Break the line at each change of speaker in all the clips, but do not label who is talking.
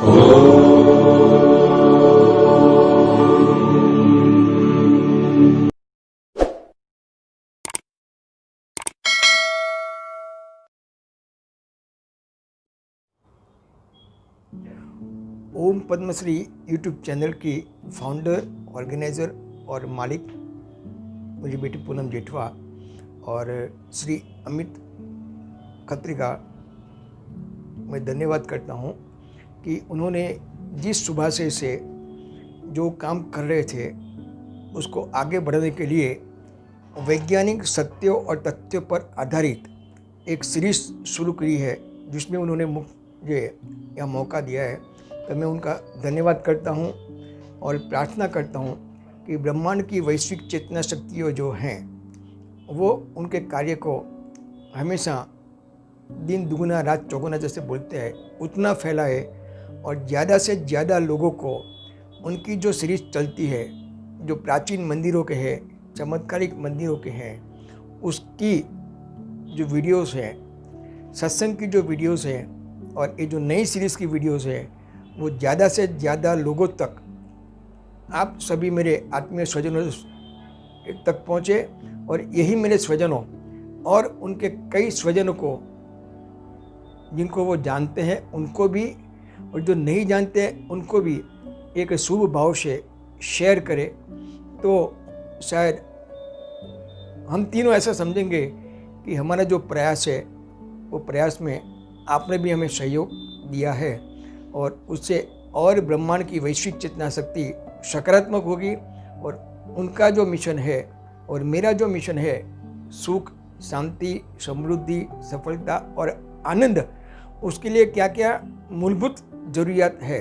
ओम Padmashri YouTube channel की founder, organiser और मालिक मेरी बेटी पूनम जेठवा और श्री अमित खत्री का मैं धन्यवाद करता हूं कि उन्होंने जिस सुबह से जो काम कर रहे थे उसको आगे बढ़ाने के लिए वैज्ञानिक सत्यों और तथ्यों पर आधारित एक सीरीज शुरू की है, जिसमें उन्होंने मुझे यह मौका दिया है। तो मैं उनका धन्यवाद करता हूं और प्रार्थना करता हूं कि ब्रह्मांड की वैश्विक चेतना शक्तियाँ जो हैं वो उनके कार्य को हमेशा दिन दुगुना रात चौगुना जैसे बोलते हैं उतना फैलाए और ज़्यादा से ज़्यादा लोगों को उनकी जो सीरीज चलती है, जो प्राचीन मंदिरों के हैं, चमत्कारिक मंदिरों के हैं, उसकी जो वीडियोस हैं, सत्संग की जो वीडियोस हैं और ये जो नई सीरीज़ की वीडियोस है वो ज़्यादा से ज़्यादा लोगों तक, आप सभी मेरे आत्मीय स्वजनों तक पहुँचे और यही मेरे स्वजनों और उनके कई स्वजनों को, जिनको वो जानते हैं उनको भी और जो नहीं जानते हैं उनको भी एक शुभ भाव से शेयर करें। तो शायद हम तीनों ऐसा समझेंगे कि हमारा जो प्रयास है वो प्रयास में आपने भी हमें सहयोग दिया है और उससे और ब्रह्मांड की वैश्विक चेतना शक्ति सकारात्मक होगी और उनका जो मिशन है और मेरा जो मिशन है, सुख, शांति, समृद्धि, सफलता और आनंद, उसके लिए क्या क्या मूलभूत ज़रूरियात है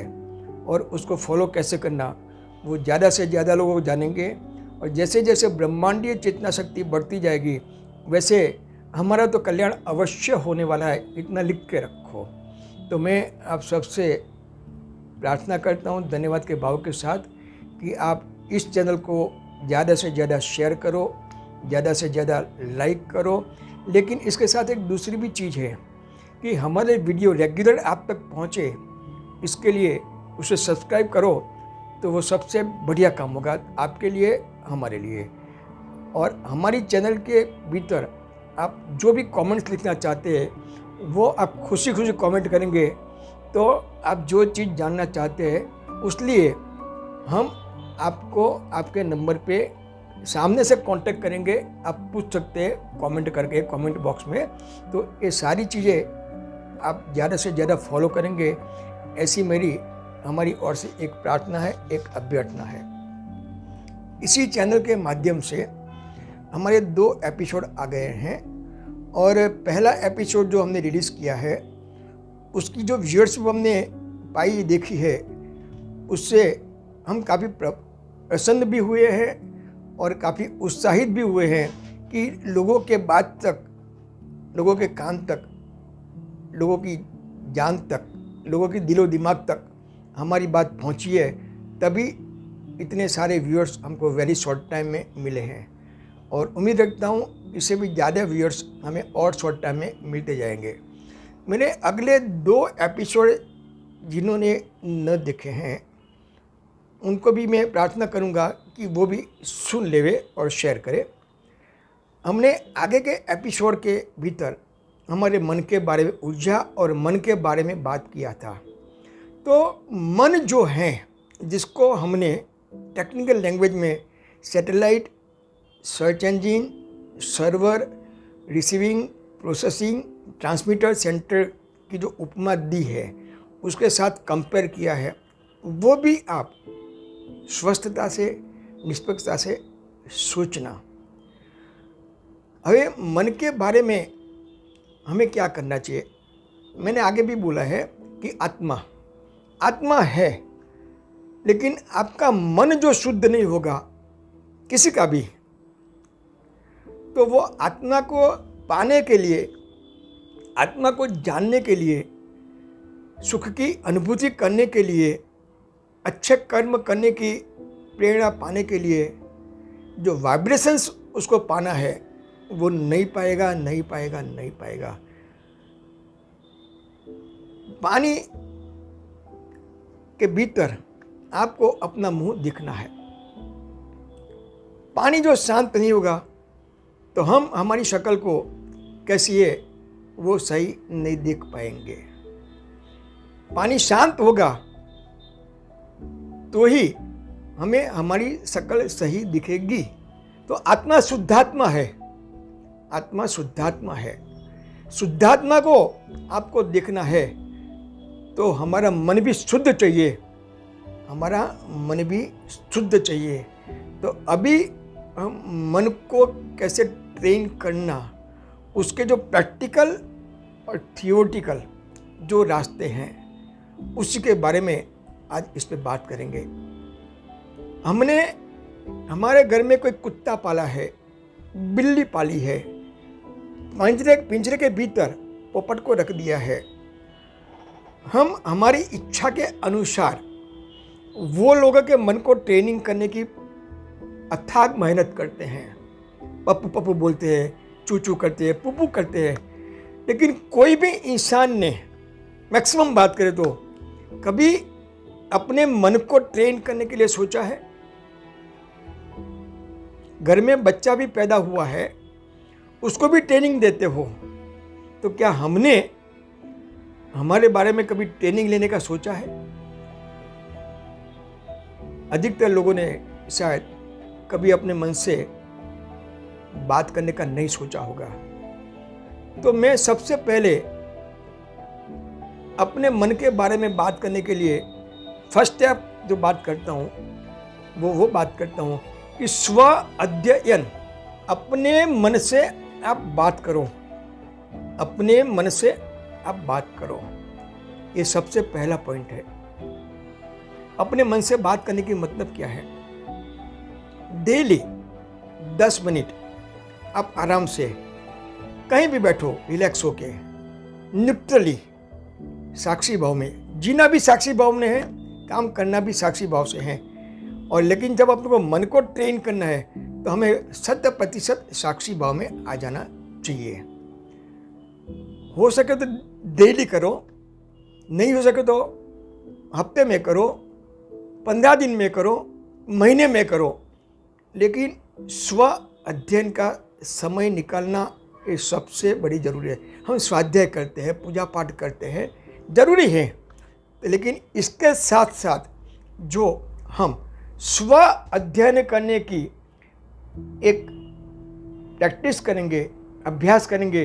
और उसको फॉलो कैसे करना, वो ज़्यादा से ज़्यादा लोगों को जानेंगे। और जैसे जैसे ब्रह्मांडीय चेतना शक्ति बढ़ती जाएगी वैसे हमारा तो कल्याण अवश्य होने वाला है, इतना लिख के रखो। तो मैं आप सबसे प्रार्थना करता हूँ धन्यवाद के भाव के साथ कि आप इस चैनल को ज़्यादा से ज़्यादा शेयर करो, ज़्यादा से ज़्यादा लाइक करो। लेकिन इसके साथ एक दूसरी भी चीज़ है कि हमारे वीडियो रेगुलर आप तक पहुँचे, इसके लिए उसे सब्सक्राइब करो तो वो सबसे बढ़िया काम होगा आपके लिए, हमारे लिए। और हमारी चैनल के भीतर आप जो भी कमेंट्स लिखना चाहते हैं वो आप खुशी खुशी कमेंट करेंगे, तो आप जो चीज़ जानना चाहते हैं उस लिए हम आपको आपके नंबर पे सामने से कांटेक्ट करेंगे। आप पूछ सकते हैं कमेंट करके कमेंट बॉक्स में। तो ये सारी चीज़ें आप ज़्यादा से ज़्यादा फॉलो करेंगे, ऐसी मेरी हमारी ओर से एक प्रार्थना है, एक अभ्यर्थना है। इसी चैनल के माध्यम से हमारे 2 एपिसोड आ गए हैं और पहला एपिसोड जो हमने रिलीज़ किया है उसकी जो व्यूअर्स हमने पाई देखी है उससे हम काफ़ी प्रसन्न भी हुए हैं और काफ़ी उत्साहित भी हुए हैं कि लोगों के बात तक, लोगों के कान तक, लोगों की जान तक, लोगों की दिलो दिमाग तक हमारी बात पहुंची है, तभी इतने सारे व्यूअर्स हमको वेरी शॉर्ट टाइम में मिले हैं। और उम्मीद रखता हूँ इससे भी ज़्यादा व्यूअर्स हमें और शॉर्ट टाइम में मिलते जाएंगे। मेरे अगले 2 एपिसोड जिन्होंने न देखे हैं उनको भी मैं प्रार्थना करूँगा कि वो भी सुन लेवे और शेयर करें। हमने आगे के एपिसोड के भीतर हमारे मन के बारे में, ऊर्जा और मन के बारे में बात किया था। तो मन जो है, जिसको हमने टेक्निकल लैंग्वेज में satellite, search engine, server, receiving, processing, transmitter centre की जो उपमा दी है उसके साथ कंपेयर किया है, वो भी आप स्वस्थता से, निष्पक्षता से सोचना। हमें मन के बारे में हमें क्या करना चाहिए, मैंने आगे भी बोला है कि आत्मा है, लेकिन आपका मन जो शुद्ध नहीं होगा किसी का भी, तो वो आत्मा को पाने के लिए, आत्मा को जानने के लिए, सुख की अनुभूति करने के लिए, अच्छे कर्म करने की प्रेरणा पाने के लिए जो वाइब्रेशंस उसको पाना है वो नहीं पाएगा, नहीं पाएगा, नहीं पाएगा। पानी के भीतर आपको अपना मुंह दिखना है। पानी जो शांत नहीं होगा तो हम हमारी शक्ल को कैसी है वो सही नहीं देख पाएंगे। पानी शांत होगा तो ही हमें हमारी शक्ल सही दिखेगी। तो आत्मा शुद्धात्मा है, आत्मा शुद्धात्मा है। शुद्धात्मा को आपको देखना है तो हमारा मन भी शुद्ध चाहिए, हमारा मन भी शुद्ध चाहिए। तो अभी हम मन को कैसे ट्रेन करना, उसके जो प्रैक्टिकल और थियोरिटिकल जो रास्ते हैं उसी के बारे में आज इस पे बात करेंगे। हमने हमारे घर में कोई कुत्ता पाला है, बिल्ली पाली है, पिंजरे के भीतर पोपट को रख दिया है। हम हमारी इच्छा के अनुसार वो लोगों के मन को ट्रेनिंग करने की अथाग मेहनत करते हैं। पप्पू पप्पू बोलते हैं, चू चू करते हैं, पुपू करते हैं, लेकिन कोई भी इंसान ने मैक्सिमम बात करें तो कभी अपने मन को ट्रेन करने के लिए सोचा है? घर में बच्चा भी पैदा हुआ है, उसको भी ट्रेनिंग देते हो, तो क्या हमने हमारे बारे में कभी ट्रेनिंग लेने का सोचा है? अधिकतर लोगों ने शायद कभी अपने मन से बात करने का नहीं सोचा होगा। तो मैं सबसे पहले अपने मन के बारे में बात करने के लिए फर्स्ट स्टेप जो बात करता हूँ वो बात करता हूँ कि स्व अध्ययन। अपने मन से आप बात करो, अपने मन से आप बात करो। ये सबसे पहला पॉइंट है। अपने मन से बात करने की मतलब क्या है? डेली 10 मिनट आप आराम से कहीं भी बैठो, रिलैक्स होके, न्यूट्रली, साक्षी भाव में। जीना भी साक्षी भाव में है, काम करना भी साक्षी भाव से है। और लेकिन जब अपने को मन को ट्रेन करना है तो हमें 100% साक्षी भाव में आ जाना चाहिए। हो सके तो डेली करो, नहीं हो सके तो हफ्ते में करो, 15 दिन में करो, महीने में करो, लेकिन स्व अध्ययन का समय निकालना ये सबसे बड़ी ज़रूरी है। हम स्वाध्याय करते हैं, पूजा पाठ करते हैं, ज़रूरी है, लेकिन इसके साथ साथ जो हम स्व अध्ययन करने की एक प्रैक्टिस करेंगे, अभ्यास करेंगे,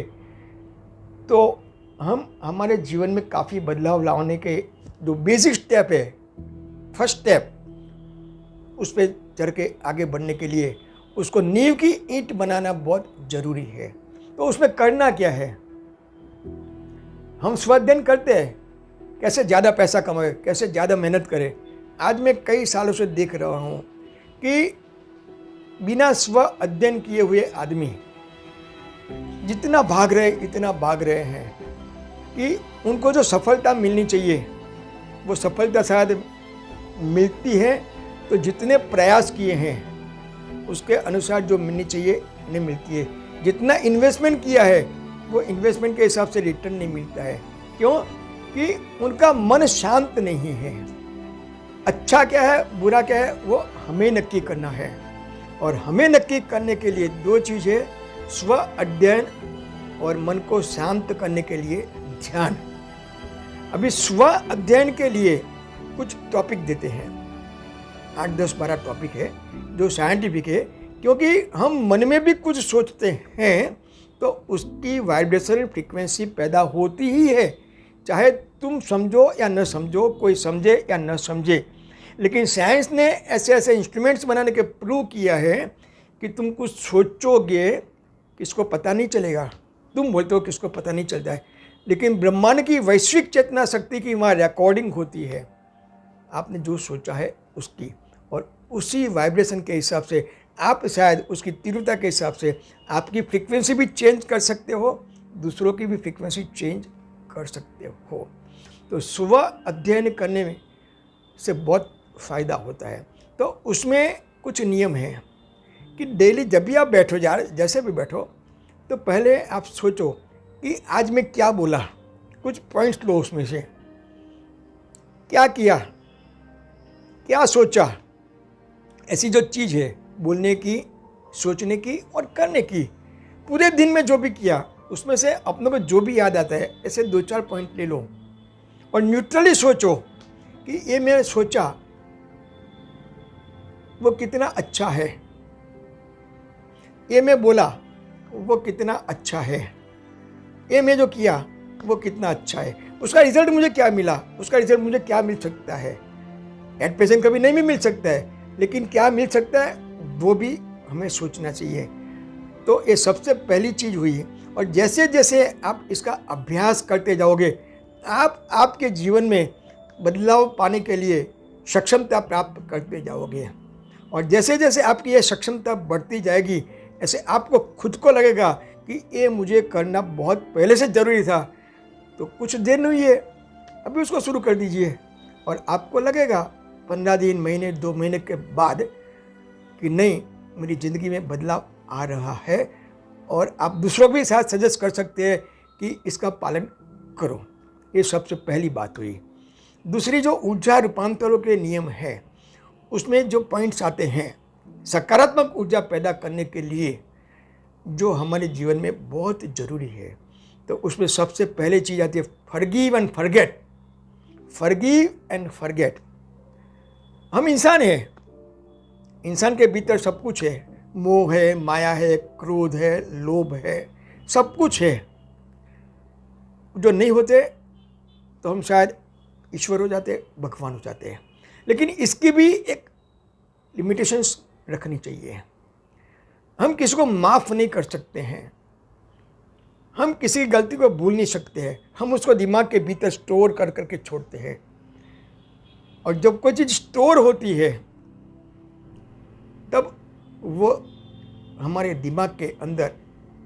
तो हम हमारे जीवन में काफ़ी बदलाव लाने के जो बेसिक स्टेप है, फर्स्ट स्टेप, उस पर चढ़ के आगे बढ़ने के लिए उसको नींव की ईंट बनाना बहुत ज़रूरी है। तो उसमें करना क्या है? हम स्वाध्ययन करते हैं, कैसे ज़्यादा पैसा कमाए, कैसे ज़्यादा मेहनत करें। आज मैं कई सालों से देख रहा हूँ कि बिना स्व अध्ययन किए हुए आदमी जितना भाग रहे हैं कि उनको जो सफलता मिलनी चाहिए वो सफलता शायद मिलती है तो जितने प्रयास किए हैं उसके अनुसार जो मिलनी चाहिए नहीं मिलती है। जितना इन्वेस्टमेंट किया है वो इन्वेस्टमेंट के हिसाब से रिटर्न नहीं मिलता है। क्यों? कि उनका मन शांत नहीं है। अच्छा क्या है, बुरा क्या है, वो हमें नक्की करना है। और हमें नक्की करने के लिए 2 चीज़ें, स्व अध्ययन और मन को शांत करने के लिए ध्यान। अभी स्व अध्ययन के लिए कुछ टॉपिक देते हैं, 8, 10, 12 टॉपिक है जो साइंटिफिक है। क्योंकि हम मन में भी कुछ सोचते हैं तो उसकी वाइब्रेशनल फ्रीक्वेंसी पैदा होती ही है, चाहे तुम समझो या न समझो, कोई समझे या न समझे। लेकिन साइंस ने ऐसे ऐसे इंस्ट्रूमेंट्स बनाने के प्रूव किया है कि तुम कुछ सोचोगे किसको पता नहीं चलेगा, तुम बोलते हो किसको पता नहीं चलता है, लेकिन ब्रह्मांड की वैश्विक चेतना शक्ति की वहाँ रिकॉर्डिंग होती है आपने जो सोचा है उसकी, और उसी वाइब्रेशन के हिसाब से आप शायद उसकी तीव्रता के हिसाब से आपकी फ्रीक्वेंसी भी चेंज कर सकते हो, दूसरों की भी फ्रीक्वेंसी चेंज कर सकते हो। तो स्व अध्ययन करने में से बहुत फ़ायदा होता है। तो उसमें कुछ नियम हैं कि डेली जब भी आप बैठो, जैसे भी बैठो, तो पहले आप सोचो कि आज मैं क्या बोला, कुछ पॉइंट्स लो उसमें से, क्या किया, क्या सोचा, ऐसी जो चीज़ है बोलने की, सोचने की और करने की, पूरे दिन में जो भी किया उसमें से अपनों को जो भी याद आता है ऐसे 2-4 पॉइंट ले लो और न्यूट्रली सोचो कि ये मैं सोचा वो कितना अच्छा है, ये मैं बोला वो कितना अच्छा है, ये मैं जो किया वो कितना अच्छा है, उसका रिजल्ट मुझे क्या मिला, उसका रिजल्ट मुझे क्या मिल सकता है। एट प्रेजेंट कभी नहीं भी मिल सकता है, लेकिन क्या मिल सकता है वो भी हमें सोचना चाहिए। तो ये सबसे पहली चीज़ हुई। और जैसे जैसे आप इसका अभ्यास करते जाओगे, आप आपके जीवन में बदलाव पाने के लिए सक्षमता प्राप्त करते जाओगे। और जैसे जैसे आपकी ये सक्षमता बढ़ती जाएगी, ऐसे आपको खुद को लगेगा कि ये मुझे करना बहुत पहले से ज़रूरी था। तो कुछ देर हुई है, अभी उसको शुरू कर दीजिए और आपको लगेगा 15 दिन, महीने, 2 महीने के बाद कि नहीं, मेरी ज़िंदगी में बदलाव आ रहा है। और आप दूसरों के साथ सजेस्ट कर सकते हैं कि इसका पालन करो। ये सबसे पहली बात हुई। दूसरी जो ऊर्जा रूपांतरों के नियम है, उसमें जो पॉइंट्स आते हैं सकारात्मक ऊर्जा पैदा करने के लिए, जो हमारे जीवन में बहुत ज़रूरी है। तो उसमें सबसे पहले चीज़ आती है forgive and forget. Forgive and forget. हम इंसान हैं, इंसान के भीतर सब कुछ है। मोह है, माया है, क्रोध है, लोभ है, सब कुछ है। जो नहीं होते तो हम शायद ईश्वर हो जाते, भगवान हो जाते हैं। लेकिन इसकी भी एक लिमिटेशंस रखनी चाहिए। हम किसी को माफ़ नहीं कर सकते हैं, हम किसी की गलती को भूल नहीं सकते हैं। हम उसको दिमाग के भीतर स्टोर कर करके छोड़ते हैं। और जब कोई चीज़ स्टोर होती है तब वो हमारे दिमाग के अंदर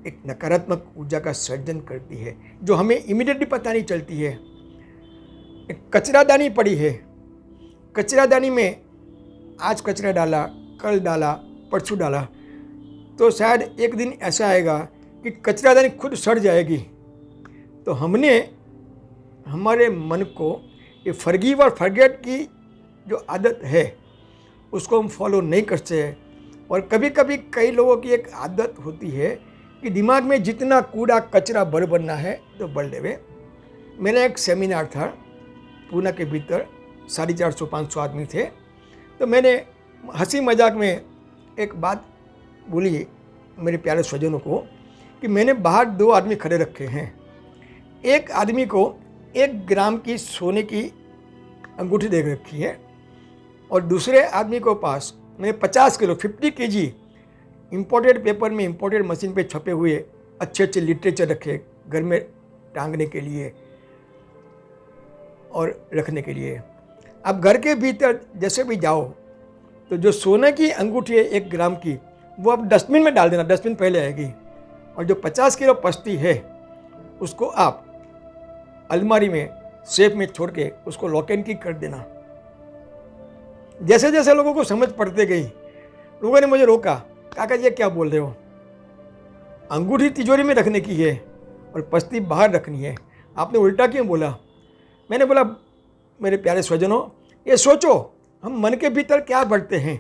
एक नकारात्मक ऊर्जा का सर्जन करती है, जो हमें इमीडिएटली पता नहीं चलती है। एक कचरादानी पड़ी है, कचरादानी में आज कचरा डाला, कल डाला, परसों डाला, तो शायद एक दिन ऐसा आएगा कि कचरादानी खुद सड़ जाएगी। तो हमने हमारे मन को ये फॉरगिव और फॉरगेट की जो आदत है उसको हम फॉलो नहीं करते हैं। और कभी कभी कई लोगों की एक आदत होती है कि दिमाग में जितना कूड़ा कचरा भर बनना है तो भर लेवे। मेरा एक सेमिनार था पूना के भीतर, 450-500 आदमी थे। तो मैंने हंसी मजाक में एक बात बोली मेरे प्यारे स्वजनों को कि मैंने बाहर 2 आदमी खड़े रखे हैं। एक आदमी को 1 ग्राम की सोने की अंगूठी दे रखी है और दूसरे आदमी को पास मैंने 50 किलो 50 kg इम्पोर्टेड पेपर में, इम्पोर्टेड मशीन पे छपे हुए अच्छे अच्छे लिटरेचर रखे घर में टांगने के लिए और रखने के लिए। अब घर के भीतर जैसे भी जाओ तो जो सोने की अंगूठी है 1 ग्राम की, वो आप डस्टबिन में डाल देना, डस्टबिन पहले आएगी। और जो 50 किलो पस्ती है उसको आप अलमारी में, सेफ में छोड़ के उसको लॉक एंड की कर देना। जैसे जैसे लोगों को समझ पड़ते गई, लोगों ने मुझे रोका, काका जी क्या बोल रहे हो, अंगूठी तिजोरी में रखने की है और पस्ती बाहर रखनी है, आपने उल्टा क्यों बोला। मैंने बोला मेरे प्यारे स्वजनों, ये सोचो हम मन के भीतर क्या बढ़ते हैं,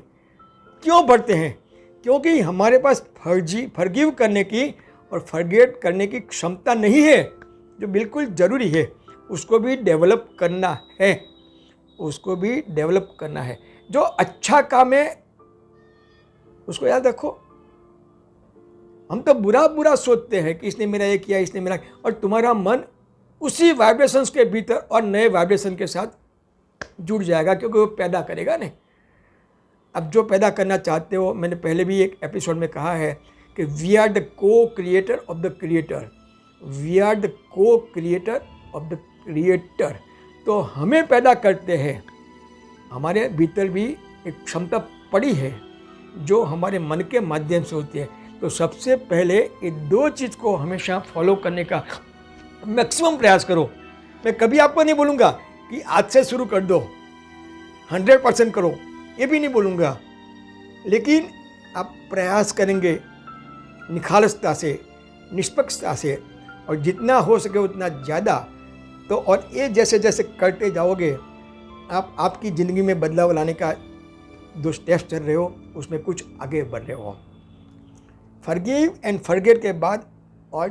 क्यों बढ़ते हैं। क्योंकि हमारे पास फॉरगिव करने की और फॉरगेट करने की क्षमता नहीं है, जो बिल्कुल ज़रूरी है। उसको भी डेवलप करना है, उसको भी डेवलप करना है। जो अच्छा काम है उसको याद रखो। हम तो बुरा बुरा सोचते हैं कि इसने मेरा ये किया, इसने मेरा, और तुम्हारा मन उसी वाइब्रेशंस के भीतर और नए वाइब्रेशन के साथ जुड़ जाएगा, क्योंकि वो पैदा करेगा नहीं। अब जो पैदा करना चाहते हो, मैंने पहले भी एक एपिसोड में कहा है कि we are the co creator of the creator, we are the co creator of the creator. तो हमें पैदा करते हैं, हमारे भीतर भी एक क्षमता पड़ी है जो हमारे मन के माध्यम से होती है। तो सबसे पहले ये 2 चीज़ को हमेशा फॉलो करने का मैक्सिमम प्रयास करो। मैं कभी आपको नहीं बोलूँगा कि आज से शुरू कर दो, 100% करो, ये भी नहीं बोलूँगा, लेकिन आप प्रयास करेंगे निखालसता से, निष्पक्षता से, और जितना हो सके उतना ज़्यादा। तो और ये जैसे जैसे करते जाओगे आप आपकी ज़िंदगी में बदलाव लाने का जो स्टेप्स चल रहे हो उसमें कुछ आगे बढ़ रहे हो। फॉरगिव एंड फॉरगेट के बाद और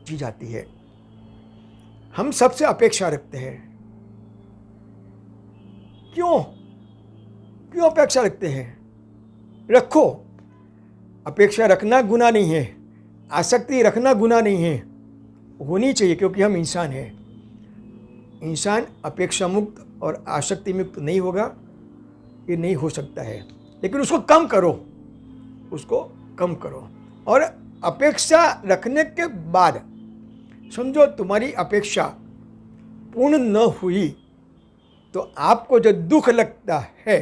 चीज़ आती है, हम सबसे अपेक्षा रखते हैं। क्यों क्यों अपेक्षा रखते हैं? रखो, अपेक्षा रखना गुनाह नहीं है, आसक्ति रखना गुनाह नहीं है, होनी चाहिए, क्योंकि हम इंसान हैं। इंसान अपेक्षा मुक्त और आसक्ति मुक्त नहीं होगा, ये नहीं हो सकता है। लेकिन उसको कम करो, उसको कम करो। और अपेक्षा रखने के बाद समझो तुम्हारी अपेक्षा पूर्ण न हुई तो आपको जो दुख लगता है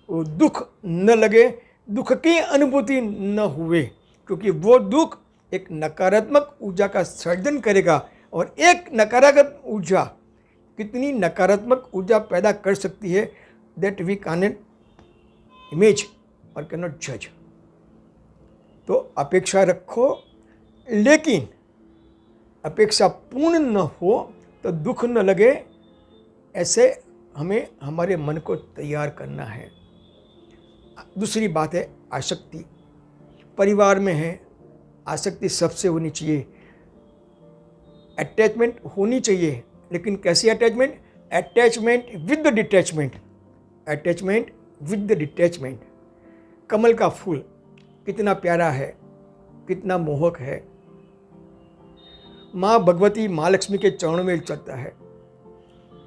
वो दुख न लगे, दुख की अनुभूति न हुए, क्योंकि वो दुख एक नकारात्मक ऊर्जा का सर्जन करेगा। और एक नकारात्मक ऊर्जा कितनी नकारात्मक ऊर्जा पैदा कर सकती है, दैट वी कैन इमेज और कैन नॉट जज। तो अपेक्षा रखो, लेकिन अपेक्षा पूर्ण न हो तो दुख न लगे, ऐसे हमें हमारे मन को तैयार करना है। दूसरी बात है आसक्ति। परिवार में है, आसक्ति सबसे होनी चाहिए, अटैचमेंट होनी चाहिए, लेकिन कैसी attachment? Attachment with the detachment, attachment with the detachment. कमल का फूल कितना प्यारा है, कितना मोहक है, माँ भगवती माँ लक्ष्मी के चरणों में चलता है,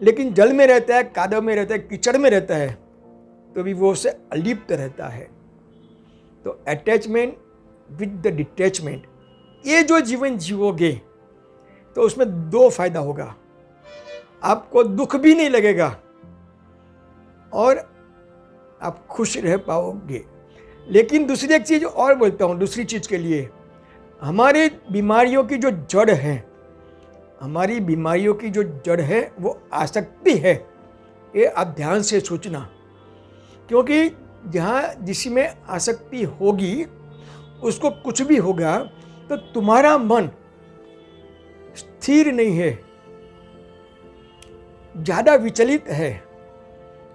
लेकिन जल में रहता है, कादव में रहता है, कीचड़ में रहता है, तो भी वो उससे अलिप्त रहता है। तो अटैचमेंट विद द डिटैचमेंट, ये जो जीवन जीवोगे तो उसमें दो फायदा होगा, आपको दुख भी नहीं लगेगा और आप खुश रह पाओगे। लेकिन दूसरी एक चीज़ और बोलता हूँ, दूसरी चीज़ के लिए, हमारी बीमारियों की जो जड़ है, हमारी बीमारियों की जो जड़ है वो आसक्ति है। ये आप ध्यान से सोचना, क्योंकि जहाँ जिसमें आसक्ति होगी उसको कुछ भी होगा तो तुम्हारा मन स्थिर नहीं है, ज़्यादा विचलित है,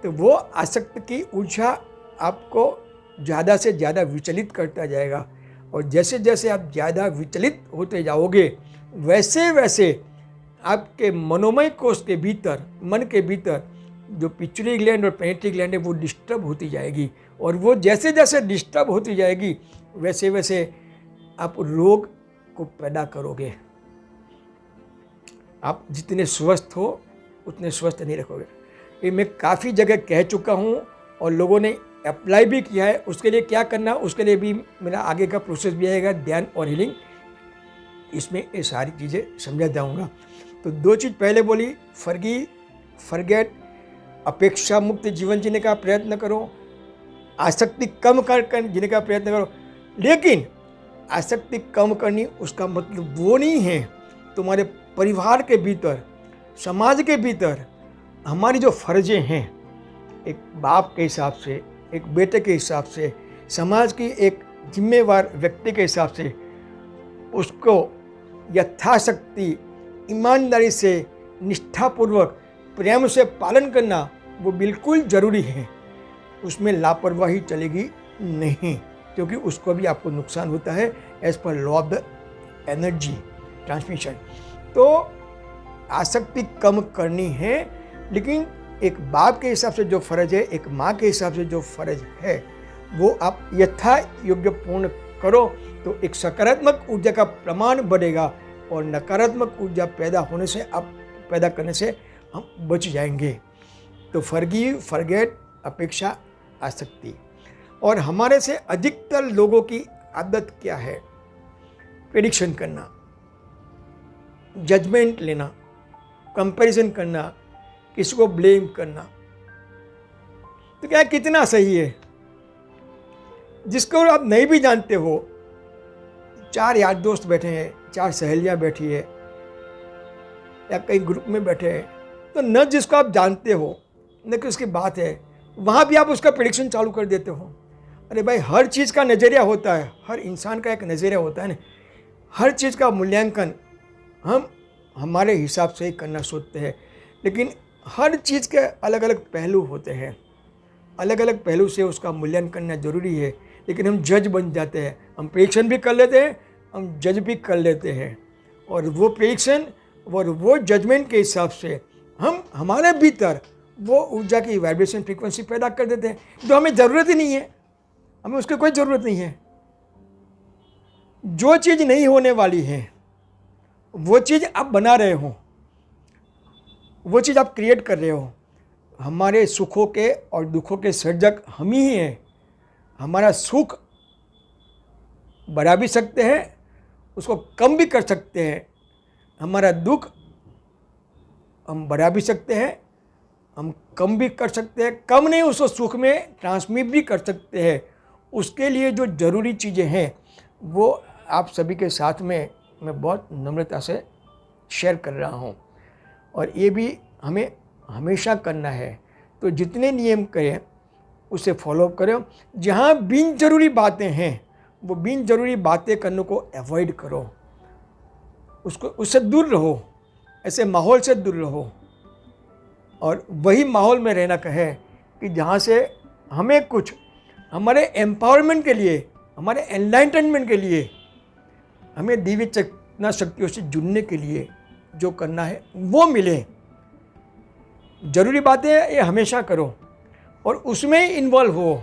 तो वो आसक्ति की ऊर्जा आपको ज़्यादा से ज़्यादा विचलित करता जाएगा। और जैसे जैसे आप ज़्यादा विचलित होते जाओगे वैसे वैसे आपके मनोमय कोश के भीतर, मन के भीतर जो पिट्यूटरी ग्लैंड और पेनिट्री ग्लैंड है वो डिस्टर्ब होती जाएगी। और वो जैसे जैसे डिस्टर्ब होती जाएगी वैसे वैसे आप रोग को पैदा करोगे। आप जितने स्वस्थ हो उतने स्वस्थ नहीं रखोगे। ये मैं काफ़ी जगह कह चुका हूँ और लोगों ने अप्लाई भी किया है। उसके लिए क्या करना, उसके लिए भी मेरा आगे का प्रोसेस भी आएगा, ध्यान और हीलिंग, इसमें ये सारी चीज़ें समझा जाऊँगा। तो दो चीज़ पहले बोली, फॉरगिव फॉरगेट, अपेक्षा मुक्त जीवन जीने का प्रयत्न करो, आसक्ति कम कर जीने का प्रयत्न करो। लेकिन आसक्ति कम करनी उसका मतलब वो नहीं है तुम्हारे परिवार के भीतर, समाज के भीतर हमारी जो फर्जें हैं, एक बाप के हिसाब से, एक बेटे के हिसाब से, समाज की एक जिम्मेवार व्यक्ति के हिसाब से, उसको यथाशक्ति ईमानदारी से, निष्ठापूर्वक, प्रेम से पालन करना वो बिल्कुल ज़रूरी है। उसमें लापरवाही चलेगी नहीं, क्योंकि उसको भी आपको नुकसान होता है as per law of the energy transmission. तो आसक्ति कम करनी है, लेकिन एक बाप के हिसाब से जो फ़र्ज है, एक माँ के हिसाब से जो फ़र्ज है, वो आप यथा योग्य पूर्ण करो तो एक सकारात्मक ऊर्जा का प्रमाण बढ़ेगा और नकारात्मक ऊर्जा पैदा होने से, आप पैदा करने से हम बच जाएंगे। तो फॉरगिव फॉरगेट, अपेक्षा, आसक्ति। और हमारे से अधिकतर लोगों की आदत क्या है? प्रेडिक्शन करना, जजमेंट लेना, कंपैरिजन करना, किसी को ब्लेम करना। तो क्या कितना सही है? जिसको आप नहीं भी जानते हो, 4 यार दोस्त बैठे हैं, 4 सहेलियां बैठी है या कई ग्रुप में बैठे हैं, तो न जिसको आप जानते हो न कि उसकी बात है, वहाँ भी आप उसका प्रेडिक्शन चालू कर देते हो। अरे भाई, हर चीज़ का नज़रिया होता है, हर इंसान का एक नज़रिया होता है ना। हर चीज़ का मूल्यांकन हम हमारे हिसाब से ही करना सोचते हैं, लेकिन हर चीज़ के अलग अलग पहलू होते हैं, अलग अलग पहलू से उसका मूल्यांकन करना ज़रूरी है। लेकिन हम जज बन जाते हैं, हम प्रेडिक्शन भी कर लेते हैं, हम जज भी कर लेते हैं, और वो प्रेडिक्शन और वो जजमेंट के हिसाब से हम हमारे भीतर वो ऊर्जा की वाइब्रेशन फ्रीक्वेंसी पैदा कर देते हैं जो हमें ज़रूरत ही नहीं है, हमें उसकी कोई ज़रूरत नहीं है। जो चीज़ नहीं होने वाली है वो चीज़ आप बना रहे हो, वो चीज़ आप क्रिएट कर रहे हो। हमारे सुखों के और दुखों के सर्जक हम ही हैं। हमारा सुख बढ़ा भी सकते हैं, उसको कम भी कर सकते हैं। हमारा दुख हम बढ़ा भी सकते हैं, हम कम भी कर सकते हैं। कम नहीं, उसको सुख में ट्रांसमिट भी कर सकते हैं। उसके लिए जो ज़रूरी चीज़ें हैं वो आप सभी के साथ में मैं बहुत नम्रता से शेयर कर रहा हूँ, और ये भी हमें हमेशा करना है। तो जितने नियम करें उसे फॉलो करें। जहाँ बिन ज़रूरी बातें हैं वो बिन ज़रूरी बातें करने को अवॉइड करो, उससे दूर रहो, ऐसे माहौल से दूर रहो। और वही माहौल में रहना कहे कि जहाँ से हमें कुछ हमारे एम्पावरमेंट के लिए, हमारे एनलाइटनमेंट के लिए, हमें दिव्य चेतना शक्तियों से जुड़ने के लिए जो करना है वो मिले। ज़रूरी बातें ये हमेशा करो और उसमें ही इन्वॉल्व हो,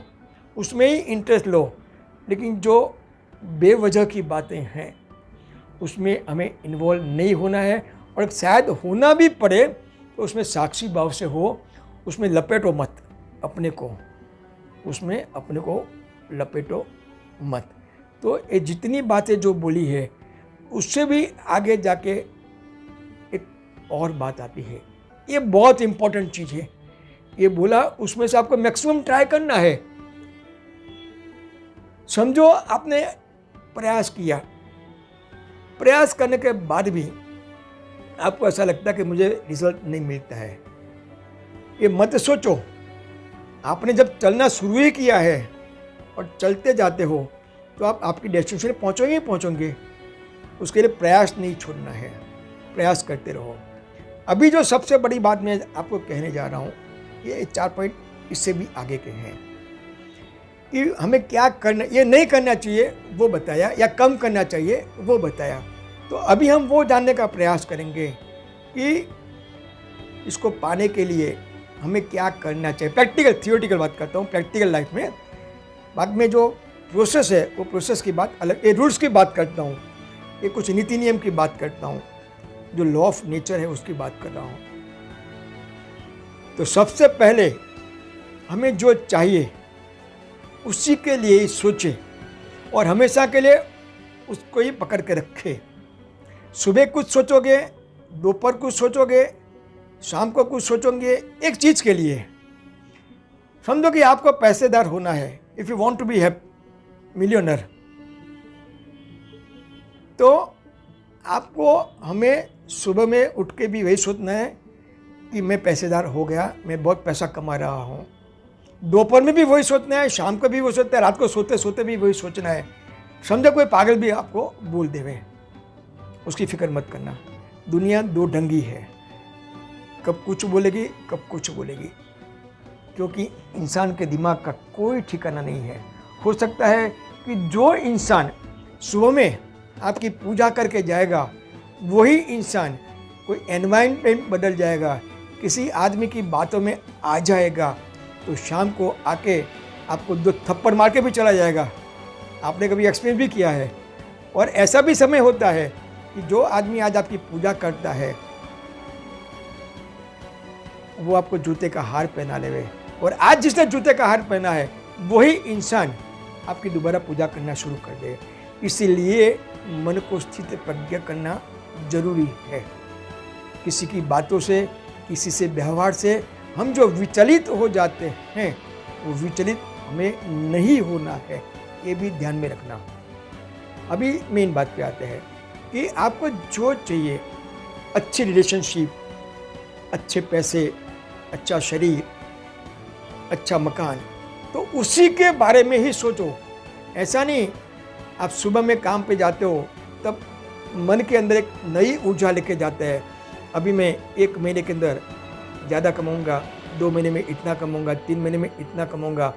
उसमें ही इंटरेस्ट लो। लेकिन जो बेवजह की बातें हैं उसमें हमें इन्वॉल्व नहीं होना है, और शायद होना भी पड़े तो उसमें साक्षी भाव से हो, उसमें लपेटो मत अपने को, उसमें अपने को लपेटो मत। तो ये जितनी बातें जो बोली है उससे भी आगे जाके एक और बात आती है, ये बहुत इम्पोर्टेंट चीज़ है। ये बोला उसमें से आपको मैक्सिमम ट्राई करना है। समझो आपने प्रयास किया, प्रयास करने के बाद भी आपको ऐसा लगता है कि मुझे रिजल्ट नहीं मिलता है, ये मत सोचो। आपने जब चलना शुरू ही किया है और चलते जाते हो तो आप आपकी डेस्टिनेशन पहुँचोगे ही पहुँचोगे। उसके लिए प्रयास नहीं छोड़ना है, प्रयास करते रहो। अभी जो सबसे बड़ी बात मैं आपको कहने जा रहा हूँ, ये 4 पॉइंट इससे भी आगे के हैं कि हमें क्या करना, ये नहीं करना चाहिए वो बताया, या कम करना चाहिए वो बताया। तो अभी हम वो जानने का प्रयास करेंगे कि इसको पाने के लिए हमें क्या करना चाहिए। प्रैक्टिकल, थियोरेटिकल बात करता हूँ, प्रैक्टिकल लाइफ में। बाद में जो प्रोसेस है वो प्रोसेस की बात अलग, ये रूल्स की बात करता हूँ, ये कुछ नीति नियम की बात करता हूँ, जो लॉ ऑफ नेचर है उसकी बात कर रहा हूँ। तो सबसे पहले हमें जो चाहिए उसी के लिए ही सोचे, और हमेशा के लिए उसको ही पकड़ के रखे। सुबह कुछ सोचोगे, दोपहर कुछ सोचोगे, शाम को कुछ सोचोगे एक चीज़ के लिए। समझो कि आपको पैसेदार होना है, if you want to be millionaire, तो आपको हमें सुबह में उठ के भी वही सोचना है कि मैं पैसेदार हो गया, मैं बहुत पैसा कमा रहा हूँ। दोपहर में भी वही सोचना है, शाम को भी वही सोचना है, रात को सोते सोते भी वही सोचना है। समझो कोई पागल भी आपको बोल देवे, उसकी फिक्र मत करना। दुनिया दो ढंगी है, कब कुछ बोलेगी कब कुछ बोलेगी, क्योंकि इंसान के दिमाग का कोई ठिकाना नहीं है। हो सकता है कि जो इंसान सुबह में आपकी पूजा करके जाएगा वही इंसान कोई एनवायरनमेंट बदल जाएगा, किसी आदमी की बातों में आ जाएगा, तो शाम को आके आपको 2 थप्पड़ मार के भी चला जाएगा। आपने कभी एक्सपीरियंस भी किया है। और ऐसा भी समय होता है कि जो आदमी आज आपकी पूजा करता है वो आपको जूते का हार पहना लेवे, और आज जिसने जूते का हार पहना है वही इंसान आपकी दोबारा पूजा करना शुरू कर दे। इसीलिए मन को स्थित प्रज्ञ करना जरूरी है। किसी की बातों से, किसी से व्यवहार से हम जो विचलित हो जाते हैं वो विचलित हमें नहीं होना है, ये भी ध्यान में रखना। अभी मेन बात पे आते हैं कि आपको जो चाहिए, अच्छी रिलेशनशिप, अच्छे पैसे, अच्छा शरीर, अच्छा मकान, तो उसी के बारे में ही सोचो। ऐसा नहीं आप सुबह में काम पे जाते हो तब मन के अंदर एक नई ऊर्जा लेके जाते हैं। अभी मैं 1 महीने के अंदर ज़्यादा कमाऊँगा, 2 महीने में इतना कमाऊँगा, 3 महीने में इतना कमाऊँगा।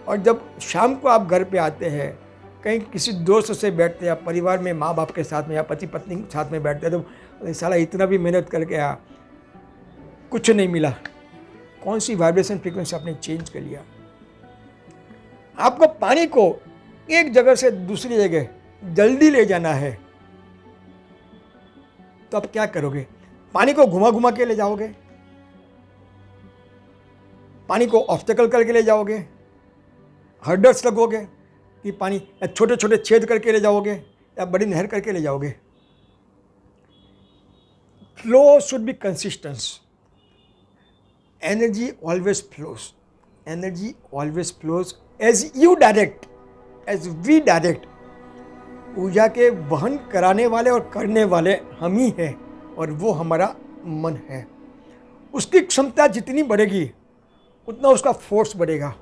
और जब शाम को आप घर पे आते हैं, कहीं किसी दोस्त से बैठते हैं या परिवार में माँ बाप के साथ में या पति पत्नी के साथ में बैठते हैं, तो साला इतना भी मेहनत करके आया, कुछ नहीं मिला। कौन सी वाइब्रेशन फ्रीक्वेंसी आपने चेंज कर लिया? आपको पानी को एक जगह से दूसरी जगह जल्दी ले जाना है, तो आप क्या करोगे? पानी को घुमा घुमा के ले जाओगे, पानी को ऑब्स्टेकल करके ले जाओगे, हर्डल्स लगोगे कि पानी छोटे छोटे छेद करके ले जाओगे या बड़ी नहर करके ले जाओगे? Flow should be consistence. Energy always flows, energy always flows as you direct, as we direct. ऊर्जा के वहन कराने वाले और करने वाले हम ही हैं, और वो हमारा मन है। उसकी क्षमता जितनी बढ़ेगी उतना उसका फोर्स बढ़ेगा,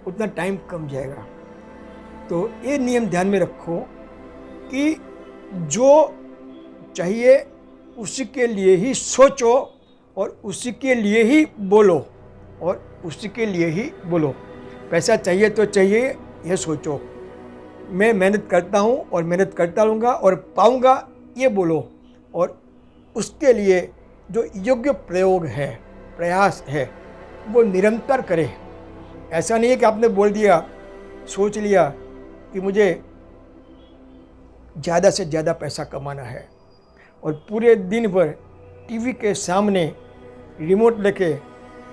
उतना टाइम कम जाएगा। तो ये नियम ध्यान में रखो कि जो चाहिए उसी के लिए ही सोचो और उसी के लिए ही बोलो, और उसी के लिए ही बोलो। पैसा चाहिए तो चाहिए, यह सोचो। मैं मेहनत करता हूँ और मेहनत करता रहूँगा और पाऊँगा, ये बोलो। और उसके लिए जो योग्य प्रयोग है, प्रयास है, वो निरंतर करें। ऐसा नहीं है कि आपने बोल दिया, सोच लिया कि मुझे ज़्यादा से ज़्यादा पैसा कमाना है, और पूरे दिन भर टीवी के सामने रिमोट लेके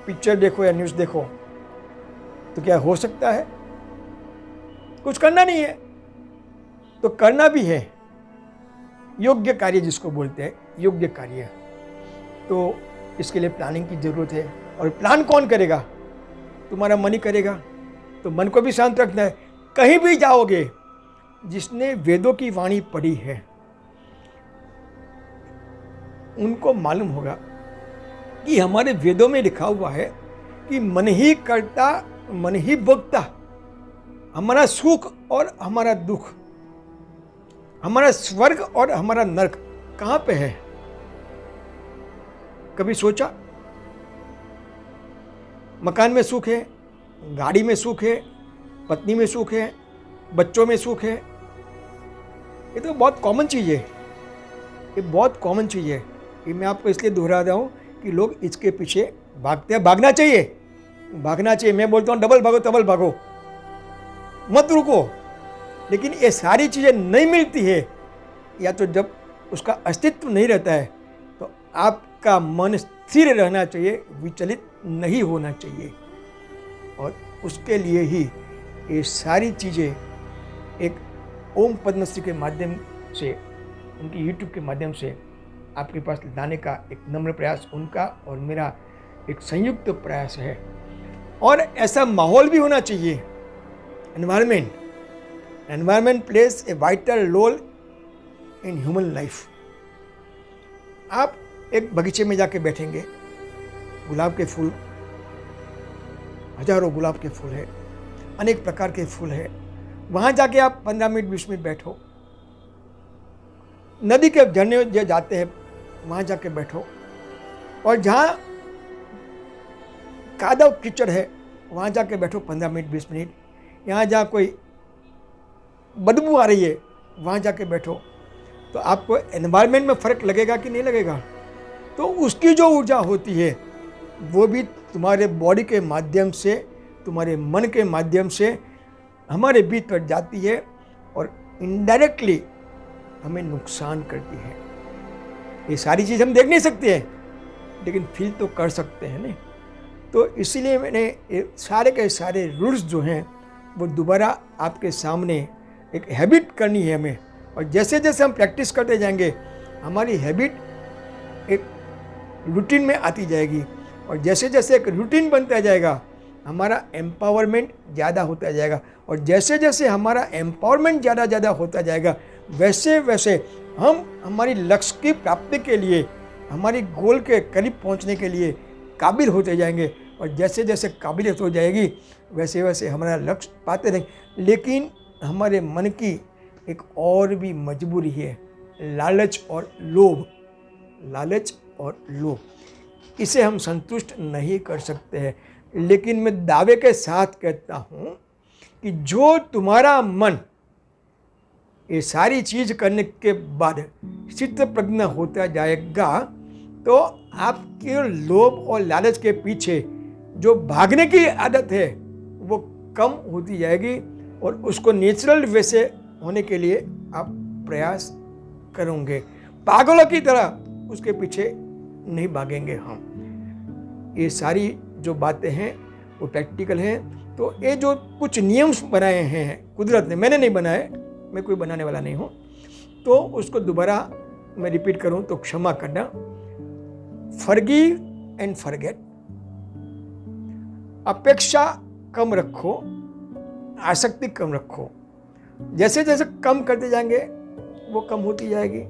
पिक्चर देखो या न्यूज़ देखो, तो क्या हो सकता है? कुछ करना नहीं है। तो करना भी है योग्य कार्य, जिसको बोलते हैं योग्य कार्य। तो इसके लिए प्लानिंग की ज़रूरत है। और प्लान कौन करेगा? तुम्हारा मन ही करेगा। तो मन को भी शांत रखना है। कहीं भी जाओगे, जिसने वेदों की वाणी पढ़ी है उनको मालूम होगा कि हमारे वेदों में लिखा हुआ है कि मन ही करता, मन ही भोगता। हमारा सुख और हमारा दुख, हमारा स्वर्ग और हमारा नरक कहाँ पे है? कभी सोचा? मकान में सुख है, गाड़ी में सुख है, पत्नी में सुख है, बच्चों में सुख है। ये तो बहुत कॉमन चीज़ है, ये बहुत कॉमन चीज़ है। ये मैं आपको इसलिए दोहरा रहा हूँ कि लोग इसके पीछे भागते हैं। भागना चाहिए, भागना चाहिए। मैं बोलता हूँ डबल भागो डबल भागो, मत रुको। लेकिन ये सारी चीज़ें नहीं मिलती है, या तो जब उसका अस्तित्व नहीं रहता है, तो आपका मन स्थिर रहना चाहिए, विचलित नहीं होना चाहिए। और उसके लिए ही ये सारी चीज़ें एक ओम पद्मश्री के माध्यम से, उनकी यूट्यूब के माध्यम से आपके पास लाने का एक नम्र प्रयास उनका और मेरा एक संयुक्त प्रयास है। और ऐसा माहौल भी होना चाहिए। Environment plays a vital role in human life. आप एक बगीचे में जाके बैठेंगे, गुलाब के फूल, हजारों गुलाब के फूल है, अनेक प्रकार के फूल है। वहाँ जाके आप 15 मिनट 20 मिनट बैठो। नदी के झरने जो जाते हैं वहाँ जाके बैठो। और जहाँ कादव कीचड़ है वहाँ जाके बैठो 15 मिनट 20 मिनट। यहाँ जहाँ कोई बदबू आ रही है वहाँ जाके बैठो। तो आपको एनवायरनमेंट में फ़र्क लगेगा कि नहीं लगेगा? तो उसकी जो ऊर्जा होती है वो भी तुम्हारे बॉडी के माध्यम से, तुम्हारे मन के माध्यम से हमारे भीतर जाती है और इनडायरेक्टली हमें नुकसान करती है। ये सारी चीज़ हम देख नहीं सकते हैं, लेकिन फील तो कर सकते हैं नहीं। तो इसीलिए मैंने ये सारे के सारे रूल्स जो हैं वो दोबारा आपके सामने एक हैबिट करनी है हमें। और जैसे जैसे हम प्रैक्टिस करते जाएंगे हमारी हैबिट एक रूटीन में आती जाएगी। और जैसे जैसे एक रूटीन बनता जाएगा हमारा एम्पावरमेंट ज़्यादा होता जाएगा। और जैसे जैसे हमारा एम्पावरमेंट ज़्यादा होता जाएगा वैसे वैसे हम हमारी लक्ष्य की प्राप्ति के लिए, हमारी गोल के करीब पहुंचने के लिए काबिल होते जाएंगे। और जैसे जैसे काबिलियत हो जाएगी वैसे वैसे हमारा लक्ष्य पाते रहेंगे। लेकिन हमारे मन की एक और भी मजबूरी है, लालच और लोभ। लालच और लोभ, इसे हम संतुष्ट नहीं कर सकते हैं। लेकिन मैं दावे के साथ कहता हूँ कि जो तुम्हारा मन ये सारी चीज करने के बाद चित्त प्रज्ञ होता जाएगा, तो आपके लोभ और लालच के पीछे जो भागने की आदत है वो कम होती जाएगी और उसको नेचुरल वे से होने के लिए आप प्रयास करोगे। पागलों की तरह उसके पीछे नहीं भागेंगे हम। ये सारी जो बातें हैं वो प्रैक्टिकल हैं। तो ये जो कुछ नियम्स बनाए हैं कुदरत ने, मैंने नहीं बनाए, मैं कोई बनाने वाला नहीं हूँ, तो उसको दोबारा मैं रिपीट करूँ तो क्षमा करना, फॉरगिव एंड फॉरगेट, अपेक्षा कम रखो, आसक्ति कम रखो। जैसे जैसे कम करते जाएंगे वो कम होती जाएगी,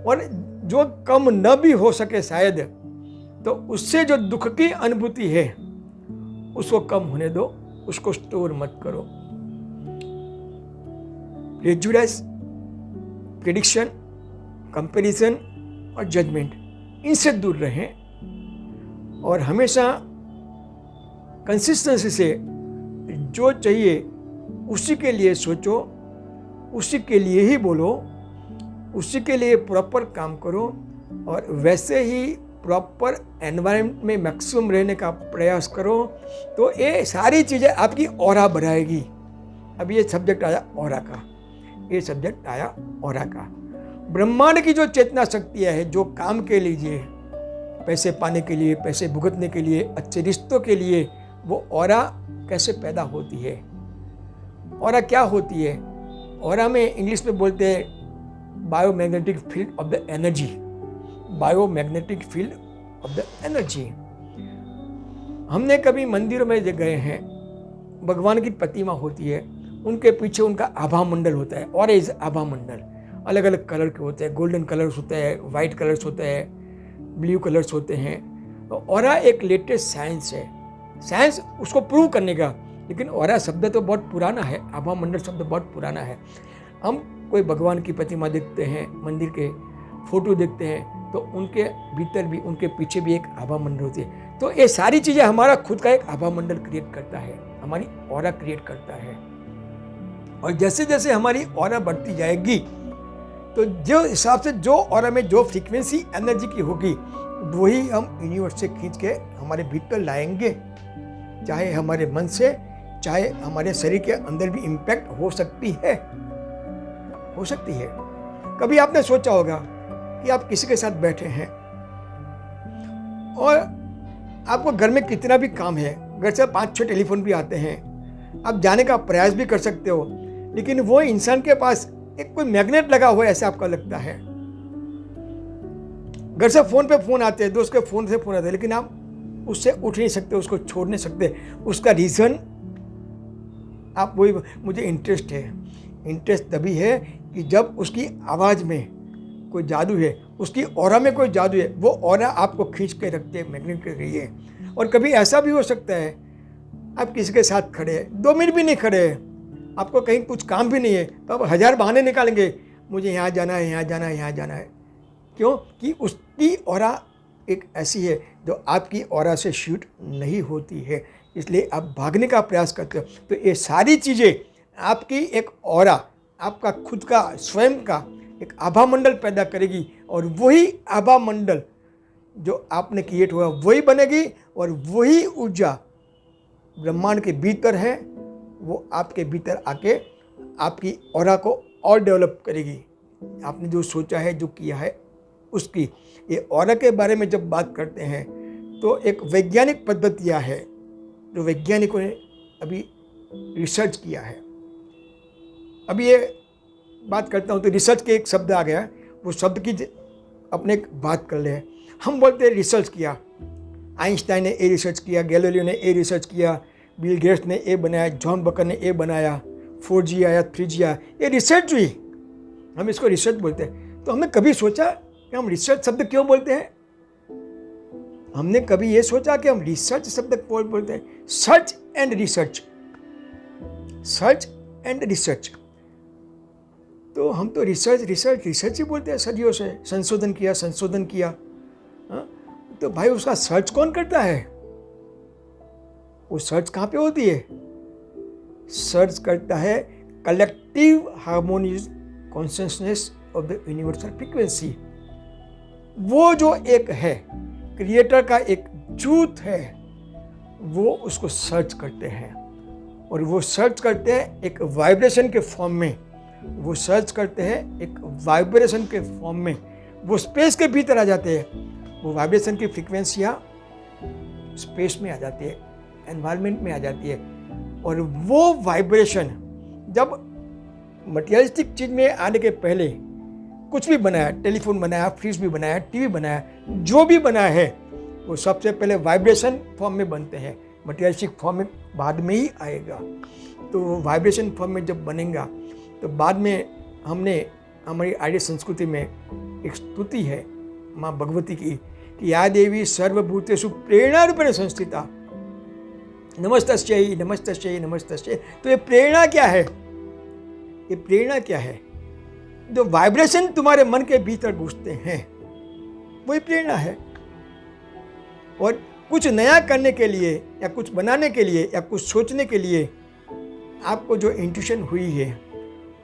और जो कम न भी हो सके शायद, तो उससे जो दुख की अनुभूति है उसको कम होने दो, उसको स्टोर मत करो। प्रेजुडिस, प्रेडिक्शन, कंपैरिजन और जजमेंट, इनसे दूर रहें और हमेशा कंसिस्टेंसी से जो चाहिए उसी के लिए सोचो, उसी के लिए ही बोलो, उसी के लिए प्रॉपर काम करो और वैसे ही प्रॉपर एनवायरनमेंट में मैक्सिमम रहने का प्रयास करो। तो ये सारी चीज़ें आपकी ऑरा बढ़ाएगी। अब ये सब्जेक्ट आया ऑरा का, ये सब्जेक्ट आया ऑरा का। ब्रह्मांड की जो चेतना शक्तियाँ है, जो काम के लिए, पैसे पाने के लिए, पैसे भुगतने के लिए, अच्छे रिश्तों के लिए, वो ऑरा कैसे पैदा होती है, ऑरा क्या होती है। ऑरा में इंग्लिश में बोलते हैं biomagnetic field of the energy, biomagnetic field of the energy. हमने कभी मंदिरों में गए हैं, भगवान की प्रतिमा होती है, उनके पीछे उनका आभा मंडल होता है, और इस आभा मंडल अलग अलग कलर के होते हैं, गोल्डन कलर्स होते हैं, वाइट कलर्स होते हैं, ब्लू कलर्स होते हैं। तो ऑरा एक लेटेस्ट साइंस है, साइंस उसको प्रूव करने का, लेकिन ऑरा शब्द तो बहुत पुराना है, आभा मंडल शब्द बहुत पुराना है। हम कोई भगवान की प्रतिमा देखते हैं, मंदिर के फोटो देखते हैं, तो उनके भीतर भी, उनके पीछे भी एक आभा मंडल होती है। तो ये सारी चीज़ें हमारा खुद का एक आभा मंडल क्रिएट करता है, हमारी ऑरा क्रिएट करता है। और जैसे जैसे हमारी ऑरा बढ़ती जाएगी, तो जो हिसाब से जो ऑरा में जो फ्रीक्वेंसी एनर्जी की होगी, वही हम यूनिवर्स से खींच के हमारे भीतर लाएंगे। चाहे हमारे मन से, चाहे हमारे शरीर के अंदर भी इम्पैक्ट हो सकती है, हो सकती है। कभी आपने सोचा होगा कि आप किसी के साथ बैठे हैं और आपको घर में कितना भी काम है, घर से 5-6 टेलीफोन भी आते हैं, आप जाने का प्रयास भी कर सकते हो, लेकिन वो इंसान के पास एक कोई मैग्नेट लगा हुआ है ऐसा आपको लगता है। घर से फोन पे फोन आते हैं, दोस्त के फोन से फोन आते हैं, लेकिन आप उससे उठ नहीं सकते, उसको छोड़ नहीं सकते। उसका रीज़न आप वही, मुझे इंटरेस्ट है। इंटरेस्ट तभी है कि जब उसकी आवाज़ में कोई जादू है, उसकी ऑरा में कोई जादू है, वो ऑरा आपको खींच के रखते हैं, मैग्नेट के जरिए। और कभी ऐसा भी हो सकता है आप किसी के साथ खड़े हैं, 2 मिनट भी नहीं खड़े हैं, आपको कहीं कुछ काम भी नहीं है, तो आप 1000 बहाने निकालेंगे, मुझे यहाँ जाना है, यहाँ जाना है, यहाँ जाना है। क्यों? कि उसकी ऑरा एक ऐसी है जो आपकी ऑरा से शूट नहीं होती है, इसलिए आप भागने का प्रयास करते हो। तो ये सारी चीज़ें आपकी एक ऑरा, आपका खुद का स्वयं का एक आभा मंडल पैदा करेगी, और वही आभा मंडल जो आपने क्रिएट हुआ वही बनेगी, और वही ऊर्जा ब्रह्मांड के भीतर है, वो आपके भीतर आके आपकी ऑरा को और डेवलप करेगी। आपने जो सोचा है, जो किया है, उसकी ये ऑरा के बारे में जब बात करते हैं तो एक वैज्ञानिक पद्धतियाँ है जो वैज्ञानिकों ने अभी रिसर्च किया है। अभी ये बात करता हूँ तो रिसर्च के एक शब्द आ गया, वो शब्द की अपने एक बात कर ले। हम बोलते हैं रिसर्च किया, आइंस्टाइन ने ए रिसर्च किया, गैलीलियो ने ए रिसर्च किया, बिल गेट्स ने ए बनाया, जॉन बकर ने ए बनाया, 4G आया, 3G आया, ये रिसर्च हुई, हम इसको रिसर्च बोलते हैं। तो हमने कभी सोचा कि हम रिसर्च शब्द क्यों बोलते हैं? हमने कभी ये सोचा कि हम रिसर्च शब्द क्यों बोलते हैं? Search and research, search and research. तो हम तो रिसर्च रिसर्च रिसर्च ही बोलते हैं सदियों से, संशोधन किया, संशोधन किया। तो भाई उसका सर्च कौन करता है? वो सर्च कहाँ पे होती है? सर्च करता है collective harmonious consciousness of the universal frequency. वो जो एक है, क्रिएटर का एक जूथ है, वो उसको सर्च करते हैं। और वो सर्च करते हैं एक वाइब्रेशन के फॉर्म में, वो सर्च करते हैं एक वाइब्रेशन के फॉर्म में। वो स्पेस के भीतर आ जाते हैं, वो वाइब्रेशन की फ्रीक्वेंसियाँ स्पेस में आ जाती है, एनवायरनमेंट में आ जाती है। और वो वाइब्रेशन जब मटेरियलिस्टिक चीज़ में आने के पहले कुछ भी बनाया, टेलीफोन बनाया, फ्रिज भी बनाया, टीवी बनाया, जो भी बनाया है वो सबसे पहले वाइब्रेशन फॉर्म में बनते हैं। मटेरियलिस्टिक फॉर्म में बाद में ही आएगा। तो वो वाइब्रेशन फॉर्म में जब बनेगा तो बाद में हमारी आर्य संस्कृति में एक स्तुति है माँ भगवती की कि या देवी सर्वभूतेषु प्रेरणा रूपेण संस्थिता, नमस्तस्यै नमस्तस्यै नमस्तस्यै। तो ये प्रेरणा क्या है? ये प्रेरणा क्या है? जो वाइब्रेशन तुम्हारे मन के भीतर घुसते हैं वही प्रेरणा है। और कुछ नया करने के लिए या कुछ बनाने के लिए या कुछ सोचने के लिए आपको जो इंट्यूशन हुई है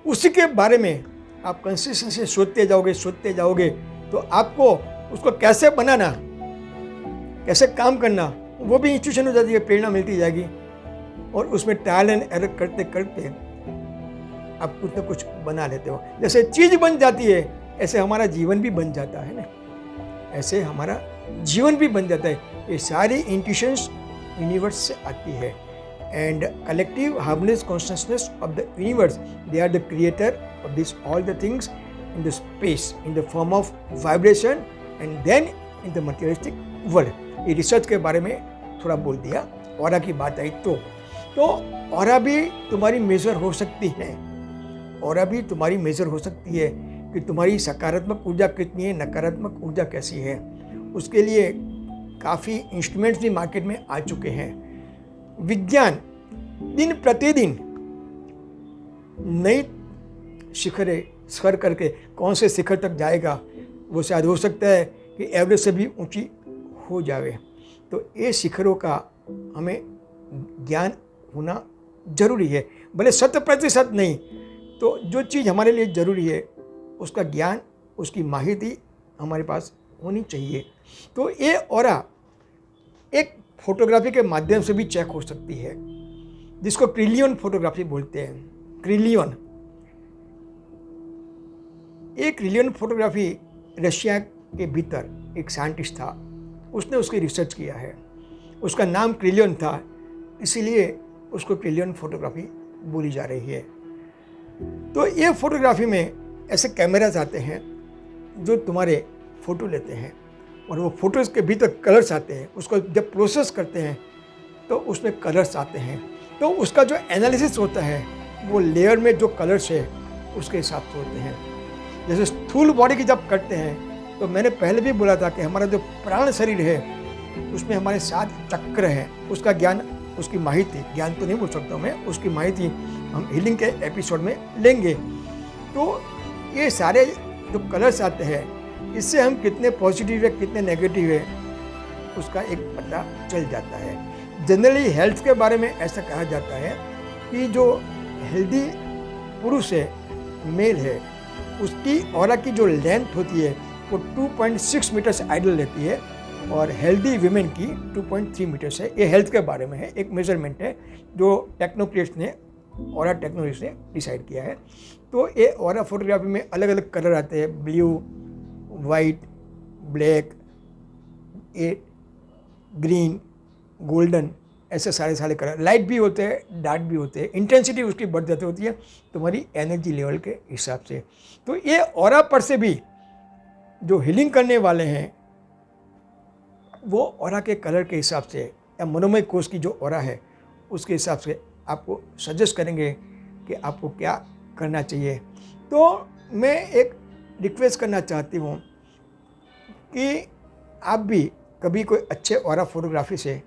उसी के बारे में आप कंसिस्टेंसी सोचते जाओगे तो आपको उसको कैसे बनाना, कैसे काम करना, वो भी इंस्टीट्यूशन हो जाती है, प्रेरणा मिलती जाएगी। और उसमें ट्रायल एंड एरर करते करते आप कुछ ना कुछ बना लेते हो। जैसे चीज़ बन जाती है ऐसे हमारा जीवन भी बन जाता है ना, ऐसे हमारा जीवन भी बन जाता है। ये सारी इंट्यूशंस यूनिवर्स से आती है। And collective harmonious consciousness of the universe, they are the creator of this all the things in the space in the form of vibration and then in the materialistic world. ये research के बारे में थोड़ा बोल दिया। Aura की बात आई तो ऑरा भी तुम्हारी मेजर हो सकती है। ऑरा भी तुम्हारी मेजर हो सकती है कि तुम्हारी सकारात्मक ऊर्जा कितनी है, नकारात्मक ऊर्जा कैसी है। उसके लिए काफ़ी इंस्ट्रूमेंट्स भी मार्केट में आ चुके हैं। विज्ञान दिन प्रतिदिन नई शिखरें सर करके कौन से शिखर तक जाएगा, वो शायद हो सकता है कि एवरेज से भी ऊंची हो जाए। तो ये शिखरों का हमें ज्ञान होना जरूरी है, भले 100% नहीं, तो जो चीज़ हमारे लिए ज़रूरी है उसका ज्ञान, उसकी माहिती हमारे पास होनी चाहिए। तो ये ऑरा एक फोटोग्राफी के माध्यम से भी चेक हो सकती है, जिसको क्रिलियन फोटोग्राफी बोलते हैं। क्रिलियन, एक क्रिलियन फोटोग्राफी रशिया के भीतर एक साइंटिस्ट था, उसने उसकी रिसर्च किया है। उसका नाम क्रिलियन था, इसीलिए उसको क्रिलियन फोटोग्राफी बोली जा रही है। तो ये फोटोग्राफी में ऐसे कैमरास आते हैं जो तुम्हारे फ़ोटो लेते हैं और वो फोटोज़ के भीतर कलर्स आते हैं। उसको जब प्रोसेस करते हैं तो उसमें कलर्स आते हैं। तो उसका जो एनालिसिस होता है वो लेयर में जो कलर्स है उसके हिसाब से होते हैं। जैसे स्थूल बॉडी की जब करते हैं तो मैंने पहले भी बोला था कि हमारा जो प्राण शरीर है उसमें हमारे 7 चक्र हैं। उसका ज्ञान, उसकी माहिती, ज्ञान तो नहीं बोल सकता मैं, उसकी माहिती हम हीलिंग के एपिसोड में लेंगे। तो ये सारे जो कलर्स आते हैं इससे हम कितने पॉजिटिव है कितने नेगेटिव है उसका एक पता चल जाता है। जनरली हेल्थ के बारे में ऐसा कहा जाता है कि जो हेल्दी पुरुष है, मेल है, उसकी ऑरा की जो लेंथ होती है वो 2.6 मीटर से आइडल रहती है और हेल्दी वीमेन की 2.3 मीटर से। ये हेल्थ के बारे में है, एक मेजरमेंट है जो टेक्नोक्रेट्स ने, ऑरा टेक्नोलॉजी ने डिसाइड किया है। तो ये ऑरा फोटोग्राफी में अलग अलग कलर आते हैं, blue, white, black, green, golden, ऐसे सारे कलर। लाइट भी होते हैं, डार्क भी होते हैं, इंटेंसिटी उसकी बढ़ जाती होती है तुम्हारी एनर्जी लेवल के हिसाब से। तो ये ऑरा पर से भी जो हीलिंग करने वाले हैं वो ऑरा के कलर के हिसाब से या मनोमय कोष की जो ऑरा है उसके हिसाब से आपको सजेस्ट करेंगे कि आपको क्या करना चाहिए। तो मैं एक रिक्वेस्ट करना चाहती हूँ कि आप भी कभी कोई अच्छे ऑरा फोटोग्राफी से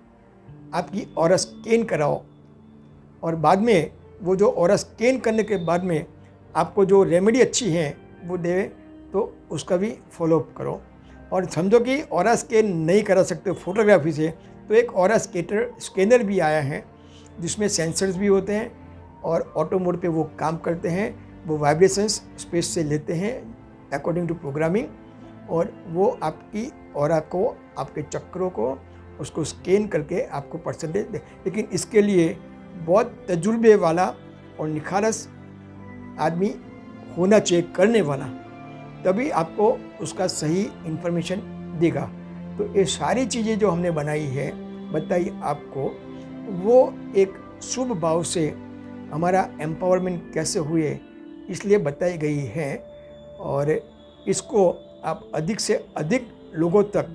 आपकी ऑरा स्कैन कराओ और बाद में वो जो ऑरा स्कैन करने के बाद में आपको जो रेमेडी अच्छी है वो दे तो उसका भी फॉलोअप करो। और समझो कि ऑरा स्कैन नहीं करा सकते फोटोग्राफी से, तो एक ऑरा स्कैनर भी आया है जिसमें सेंसर्स भी होते हैं और ऑटो मोड पे वो काम करते हैं। वो वाइब्रेशंस स्पेस से लेते हैं अकॉर्डिंग टू प्रोग्रामिंग, और वो आपकी ऑरा को, आपके चक्रों को, उसको स्कैन करके आपको परसेंटेज दे। लेकिन इसके लिए बहुत तजुर्बे वाला और निखारस आदमी होना चाहिए, करने वाला, तभी आपको उसका सही इन्फॉर्मेशन देगा। तो ये सारी चीज़ें जो हमने बनाई है, बताई आपको, वो एक शुभ भाव से हमारा एम्पावरमेंट कैसे हुए इसलिए बताई गई है, और इसको आप अधिक से अधिक लोगों तक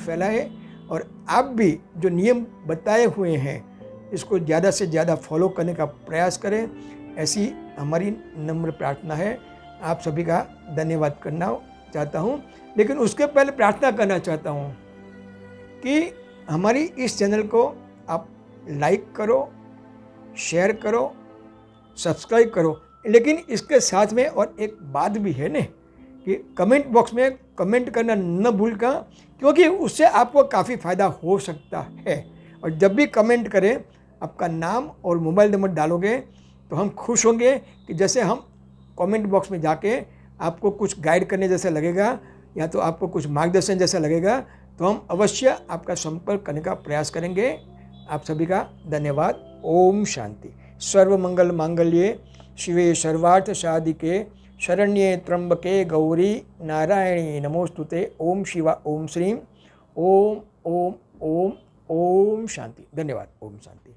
फैलाएं, और आप भी जो नियम बताए हुए हैं इसको ज़्यादा से ज़्यादा फॉलो करने का प्रयास करें, ऐसी हमारी नम्र प्रार्थना है। आप सभी का धन्यवाद करना चाहता हूँ, लेकिन उसके पहले प्रार्थना करना चाहता हूँ कि हमारी इस चैनल को आप लाइक करो, शेयर करो, सब्सक्राइब करो, लेकिन इसके साथ में और एक बात भी है न कि कमेंट बॉक्स में कमेंट करना न भूलना, क्योंकि उससे आपको काफ़ी फ़ायदा हो सकता है। और जब भी कमेंट करें आपका नाम और मोबाइल नंबर डालोगे तो हम खुश होंगे कि जैसे हम कमेंट बॉक्स में जाके आपको कुछ गाइड करने जैसा लगेगा या तो आपको कुछ मार्गदर्शन जैसा लगेगा, तो हम अवश्य आपका संपर्क करने का प्रयास करेंगे। आप सभी का धन्यवाद। ओम शांति। सर्वमंगल मांगल्ये शिवे सर्वार्थ साधिके शरण्ये त्र्यंबके गौरी नारायणी नमोस्तुते। ओम शिवा ओम श्रीम। ओम ओम ओम ओम शांति। धन्यवाद। ओम शांति।